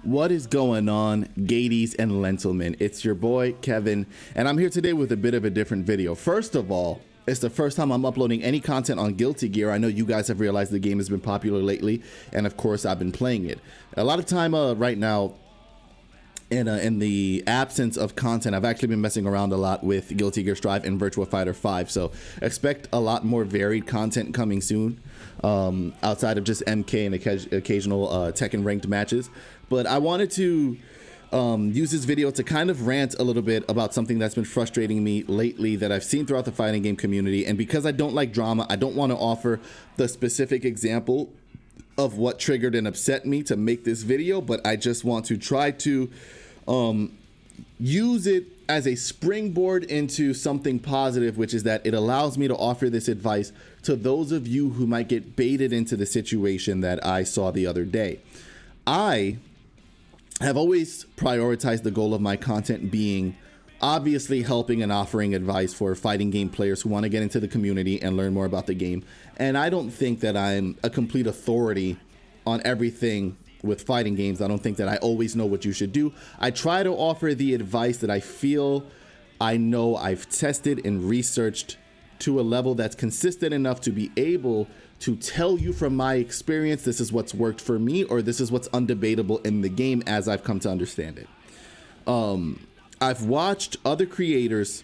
What is going on, Gaties and Lentilmen? It's your boy, Kevin, and I'm here today with a bit of a different video. First of all, it's the first time I'm uploading any content on Guilty Gear. I know you guys have realized the game has been popular lately, and of course, I've been playing it. A lot of time right now, in the absence of content, I've actually been messing around a lot with Guilty Gear Strive and Virtua Fighter 5, so expect a lot more varied content coming soon, outside of just MK and occasional Tekken ranked matches. But I wanted to use this video to kind of rant a little bit about something that's been frustrating me lately that I've seen throughout the fighting game community. And because I don't like drama, I don't want to offer the specific example of what triggered and upset me to make this video, but I just want to try to use it as a springboard into something positive, which is that it allows me to offer this advice to those of you who might get baited into the situation that I saw the other day. I have always prioritized the goal of my content being obviously helping and offering advice for fighting game players who want to get into the community and learn more about the game. And I don't think that I'm a complete authority on everything with fighting games. I don't think that I always know what you should do. I try to offer the advice that I feel I know I've tested and researched to a level that's consistent enough to be able to tell you from my experience, this is what's worked for me, or this is what's undebatable in the game as I've come to understand it. I've watched other creators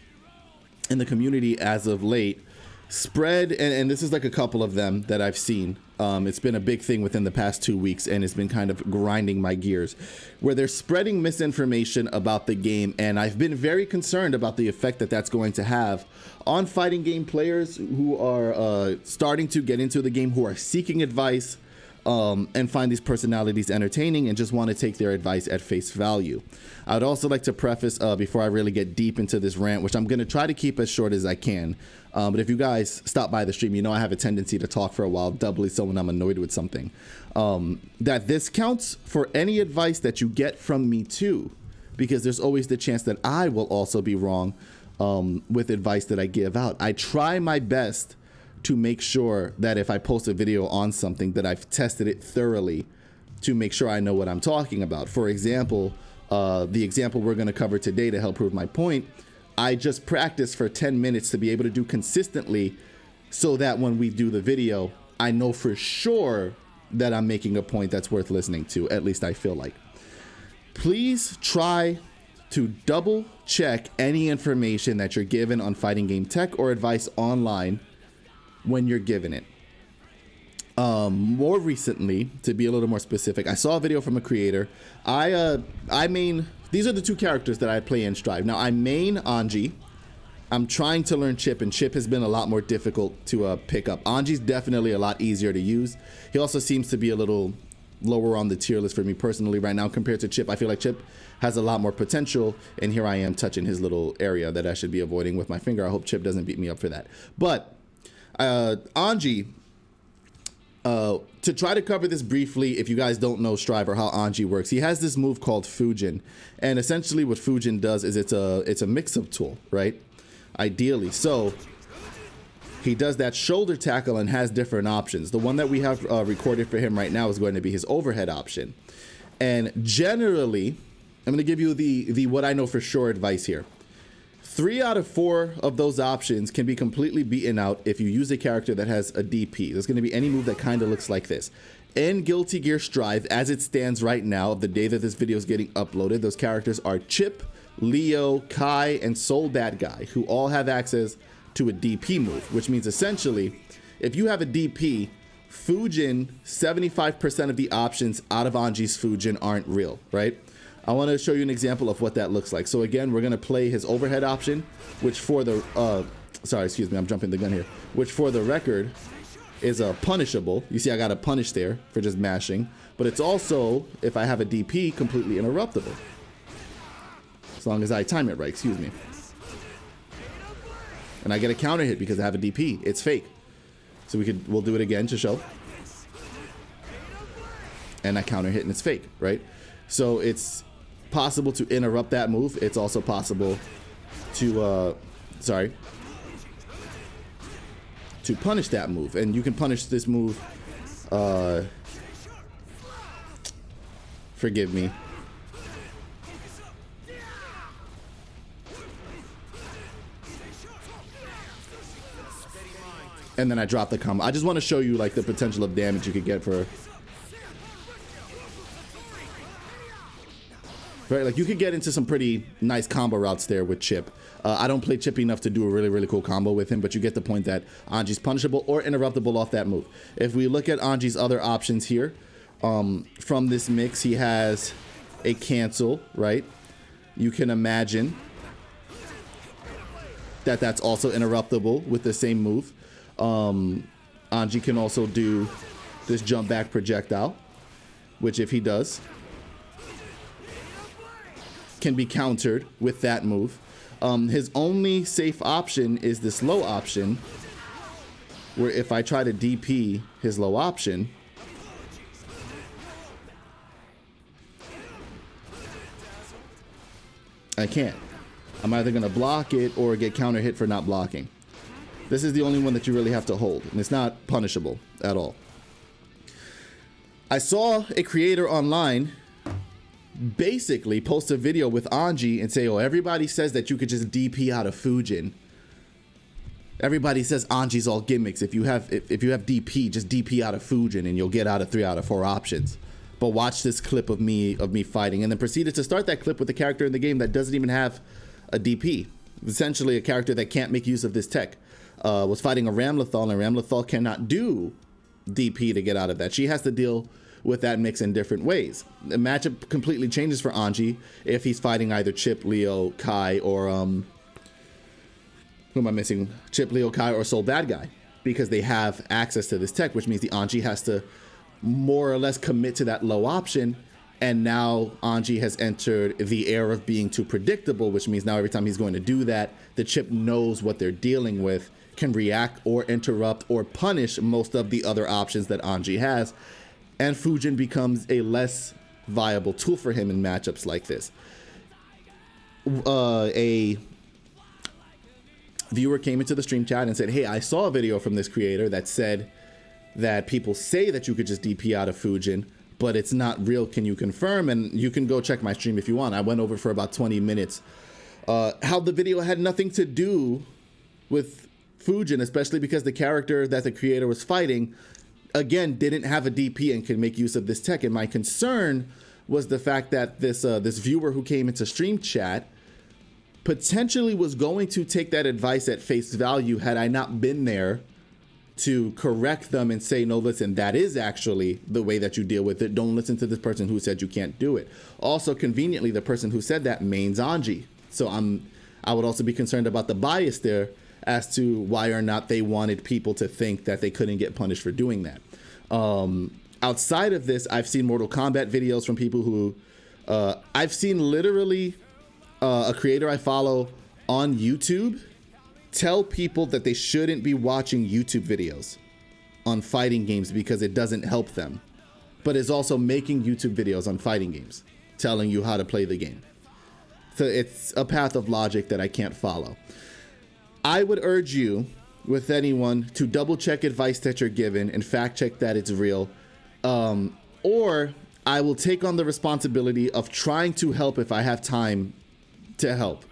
in the community as of late spread, and this is like a couple of them that I've seen. It's been a big thing within the past 2 weeks, and it's been kind of grinding my gears, where they're spreading misinformation about the game, and I've been very concerned about the effect that that's going to have on fighting game players who are starting to get into the game, who are seeking advice, and find these personalities entertaining and just want to take their advice at face value. I'd also like to preface, before I really get deep into this rant, which I'm going to try to keep as short as I can, but if you guys stop by the stream, you know I have a tendency to talk for a while, doubly so when I'm annoyed with something, that this counts for any advice that you get from me too, because there's always the chance that I will also be wrong with advice that I give out. I try my best to make sure that if I post a video on something that I've tested it thoroughly to make sure I know what I'm talking about. For example, the example we're going to cover today to help prove my point, I just practiced for 10 minutes to be able to do consistently so that when we do the video, I know for sure that I'm making a point that's worth listening to, at least I feel like. Please try to double check any information that you're given on fighting game tech or advice online when you're given it. More recently, to be a little more specific, I saw a video from a creator. I main, these are the two characters that I play in Strive. Now I main Anji. I'm trying to learn Chip, and Chip has been a lot more difficult to pick up. Anji's definitely a lot easier to use. He also seems to be a little lower on the tier list for me personally right now compared to Chip. I feel like Chip has a lot more potential, and here I am touching his little area that I should be avoiding with my finger. I hope Chip doesn't beat me up for that. But Anji, to try to cover this briefly, if you guys don't know Strive or how Anji works, he has this move called Fujin, and essentially what Fujin does is it's a mix-up tool, right? Ideally, so he does that shoulder tackle and has different options. The one that we have recorded for him right now is going to be his overhead option, and generally, I'm going to give you the what I know for sure advice here. 3 out of 4 of those options can be completely beaten out if you use a character that has a DP. There's going to be any move that kind of looks like this. In Guilty Gear Strive, as it stands right now, the day that this video is getting uploaded, those characters are Chip, Leo, Kai, and Soul Bad Guy, who all have access to a DP move, which means essentially, if you have a DP, Fujin, 75% of the options out of Anji's Fujin aren't real, right? I want to show you an example of what that looks like. So again, we're going to play his overhead option, which for the, sorry, excuse me, I'm jumping the gun here, which for the record is punishable. You see I got a punish there for just mashing, but it's also, if I have a DP, completely interruptible. As long as I time it right, excuse me. And I get a counter hit because I have a DP. It's fake. So we'll do it again to show. And I counter hit and it's fake, right? So it's possible to interrupt that move. It's also possible to to punish that move, and you can punish this move forgive me, and then I drop the combo. I just want to show you like the potential of damage you could get for. Right, like you could get into some pretty nice combo routes there with Chip. I don't play Chip enough to do a really, really cool combo with him, but you get the point that Anji's punishable or interruptible off that move. If we look at Anji's other options here, from this mix, he has a cancel, right? You can imagine that that's also interruptible with the same move. Anji can also do this jump back projectile, which if he does, can be countered with that move. His only safe option is this low option, where if I try to DP his low option, I can't. I'm either going to block it or get counter hit for not blocking. This is the only one that you really have to hold, and it's not punishable at all. I saw a creator online basically post a video with Anji and say, oh, everybody says that you could just DP out of Fujin. Everybody says Anji's all gimmicks. If you have DP, just DP out of Fujin and you'll get out of 3 out of 4 options. But watch this clip of me fighting, and then proceeded to start that clip with a character in the game that doesn't even have a DP. Essentially a character that can't make use of this tech. Was fighting a Ramlethal, and Ramlethal cannot do DP to get out of that. She has to deal with that mix in different ways. The matchup completely changes for Anji if he's fighting either Chip, Leo, Kai, or who am I missing? Chip, Leo, Kai, or Soul Bad Guy, because they have access to this tech, which means the Anji has to more or less commit to that low option. And now Anji has entered the era of being too predictable, which means now every time he's going to do that, the Chip knows what they're dealing with, can react or interrupt or punish most of the other options that Anji has. And Fujin becomes a less viable tool for him in matchups like this. A viewer came into the stream chat and said, hey, I saw a video from this creator that said that people say that you could just DP out of Fujin, but it's not real. Can you confirm? And you can go check my stream if you want. I went over for about 20 minutes. How the video had nothing to do with Fujin, especially because the character that the creator was fighting, again, didn't have a DP and can make use of this tech. And my concern was the fact that this viewer who came into stream chat potentially was going to take that advice at face value had I not been there to correct them and say, no, listen, that is actually the way that you deal with it. Don't listen to this person who said you can't do it. Also, conveniently, the person who said that mains Anji. So I would also be concerned about the bias there as to why or not they wanted people to think that they couldn't get punished for doing that. Outside of this, I've seen Mortal Kombat videos from people who, I've seen literally a creator I follow on YouTube tell people that they shouldn't be watching YouTube videos on fighting games because it doesn't help them, but is also making YouTube videos on fighting games, telling you how to play the game. So it's a path of logic that I can't follow. I would urge you, with anyone, to double check advice that you're given and fact check that it's real, or I will take on the responsibility of trying to help if I have time to help.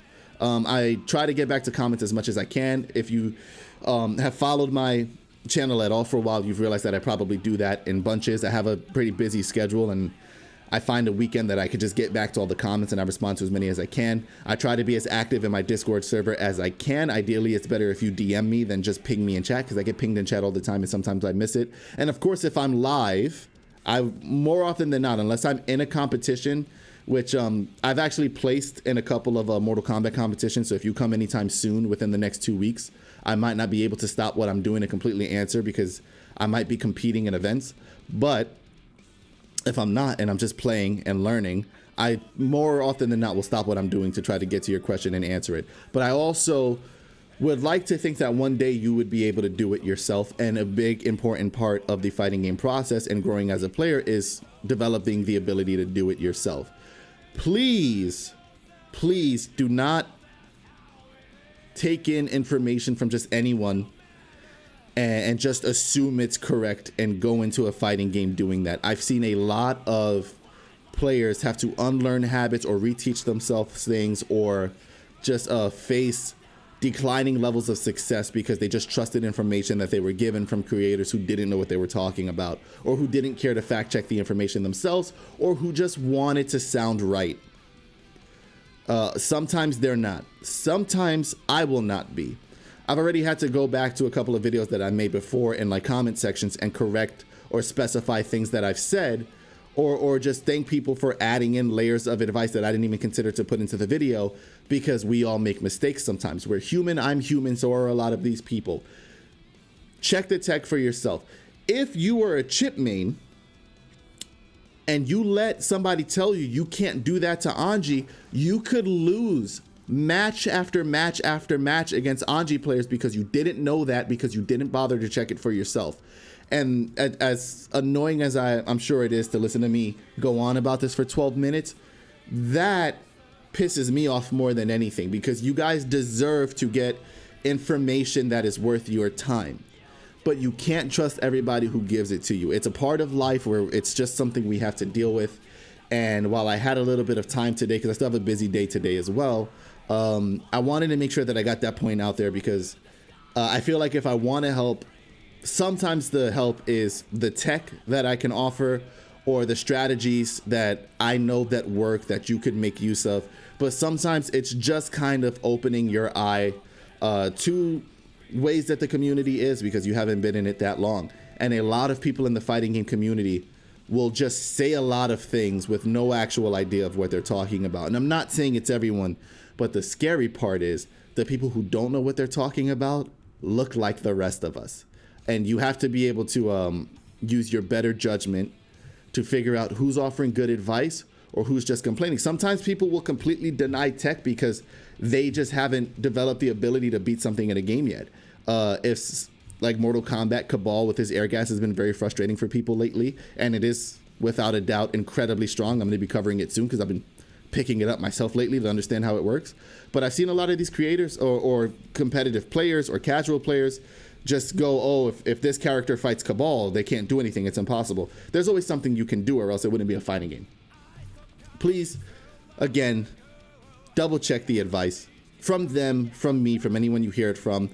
I try to get back to comments as much as I can. If you have followed my channel at all for a while, you've realized that I probably do that in bunches. I have a pretty busy schedule, and I find a weekend that I could just get back to all the comments and I respond to as many as I can. I try to be as active in my Discord server as I can. Ideally, it's better if you DM me than just ping me in chat, because I get pinged in chat all the time and sometimes I miss it. And of course, if I'm live, I more often than not, unless I'm in a competition, which I've actually placed in a couple of Mortal Kombat competitions. So if you come anytime soon within the next 2 weeks, I might not be able to stop what I'm doing to completely answer because I might be competing in events. But if I'm not and I'm just playing and learning, I more often than not will stop what I'm doing to try to get to your question and answer it. But I also would like to think that one day you would be able to do it yourself. And a big important part of the fighting game process and growing as a player is developing the ability to do it yourself. Please do not take in information from just anyone and just assume it's correct and go into a fighting game doing that. I've seen a lot of players have to unlearn habits or reteach themselves things or just face declining levels of success because they just trusted information that they were given from creators who didn't know what they were talking about, or who didn't care to fact check the information themselves, or who just wanted to sound right. Sometimes they're not. Sometimes I will not be. I've already had to go back to a couple of videos that I made before in like comment sections and correct or specify things that I've said, or just thank people for adding in layers of advice that I didn't even consider to put into the video, because we all make mistakes sometimes. We're human, I'm human, so are a lot of these people. Check the tech for yourself. If you are a chip main and you let somebody tell you you can't do that to Anji, you could lose match after match after match against Anji players because you didn't know that, because you didn't bother to check it for yourself. And as annoying as I'm sure it is to listen to me go on about this for 12 minutes, that pisses me off more than anything, because you guys deserve to get information that is worth your time. But you can't trust everybody who gives it to you. It's a part of life where it's just something we have to deal with. And while I had a little bit of time today, because I still have a busy day today as well, I wanted to make sure that I got that point out there, because I feel like if I want to help, sometimes the help is the tech that I can offer, or the strategies that I know that work that you could make use of. But sometimes it's just kind of opening your eye to ways that the community is, because you haven't been in it that long. And a lot of people in the fighting game community will just say a lot of things with no actual idea of what they're talking about. And I'm not saying it's everyone, but the scary part is the people who don't know what they're talking about look like the rest of us. And you have to be able to use your better judgment to figure out who's offering good advice or who's just complaining. Sometimes people will completely deny tech because they just haven't developed the ability to beat something in a game yet. If like Mortal Kombat Cabal with his air gas has been very frustrating for people lately, and it is without a doubt incredibly strong. I'm going to be covering it soon because I've been picking it up myself lately to understand how it works. But I've seen a lot of these creators or competitive players or casual players just go, oh, if this character fights Cabal, they can't do anything. It's impossible. There's always something you can do, or else it wouldn't be a fighting game. Please, again, double check the advice from them, from me, from anyone you hear it from.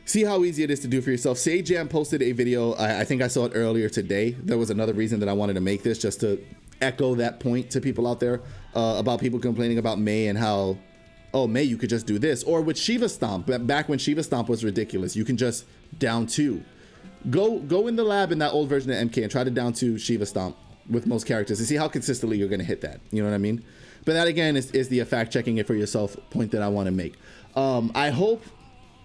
See how easy it is to do for yourself. Sajam posted a video. I think I saw it earlier today. There was another reason that I wanted to make this, just to echo that point to people out there about people complaining about Mei and how, oh, Mei, you could just do this. Or with Shiva Stomp, back when Shiva Stomp was ridiculous, you can just down two. Go in the lab in that old version of MK and try to down two Shiva Stomp with most characters and see how consistently you're going to hit that. You know what I mean? But that, again, is the fact checking it for yourself point that I want to make. I hope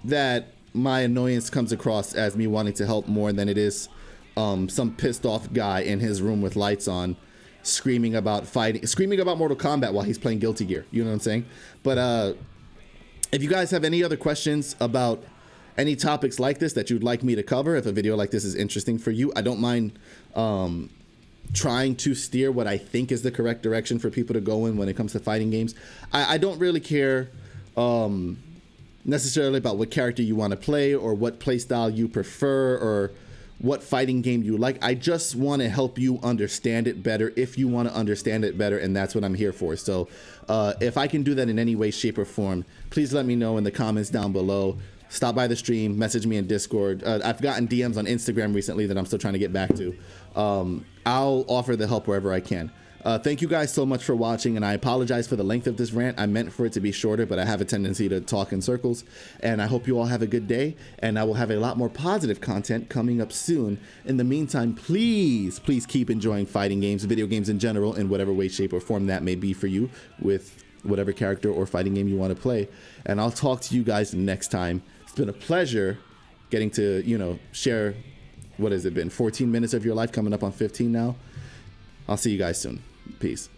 that my annoyance comes across as me wanting to help more than it is some pissed off guy in his room with lights on screaming about Mortal Kombat while he's playing Guilty Gear. You know what I'm saying? But if you guys have any other questions about any topics like this that you'd like me to cover, if a video like this is interesting for you, I don't mind trying to steer what I think is the correct direction for people to go in when it comes to fighting games. I don't really care necessarily about what character you want to play or what playstyle you prefer or what fighting game you like. I just want to help you understand it better if you want to understand it better, and that's what I'm here for. So if I can do that in any way, shape, or form, please let me know in the comments down below. Stop by the stream, message me in Discord. I've gotten DMs on Instagram recently that I'm still trying to get back to. I'll offer the help wherever I can. Thank you guys so much for watching, and I apologize for the length of this rant. I meant for it to be shorter, but I have a tendency to talk in circles, and I hope you all have a good day, and I will have a lot more positive content coming up soon. In the meantime, please keep enjoying fighting games, video games in general, in whatever way, shape, or form that may be for you, with whatever character or fighting game you want to play. And I'll talk to you guys next time. It's been a pleasure getting to, share, what has it been, 14 minutes of your life, coming up on 15 now. I'll see you guys soon. Peace.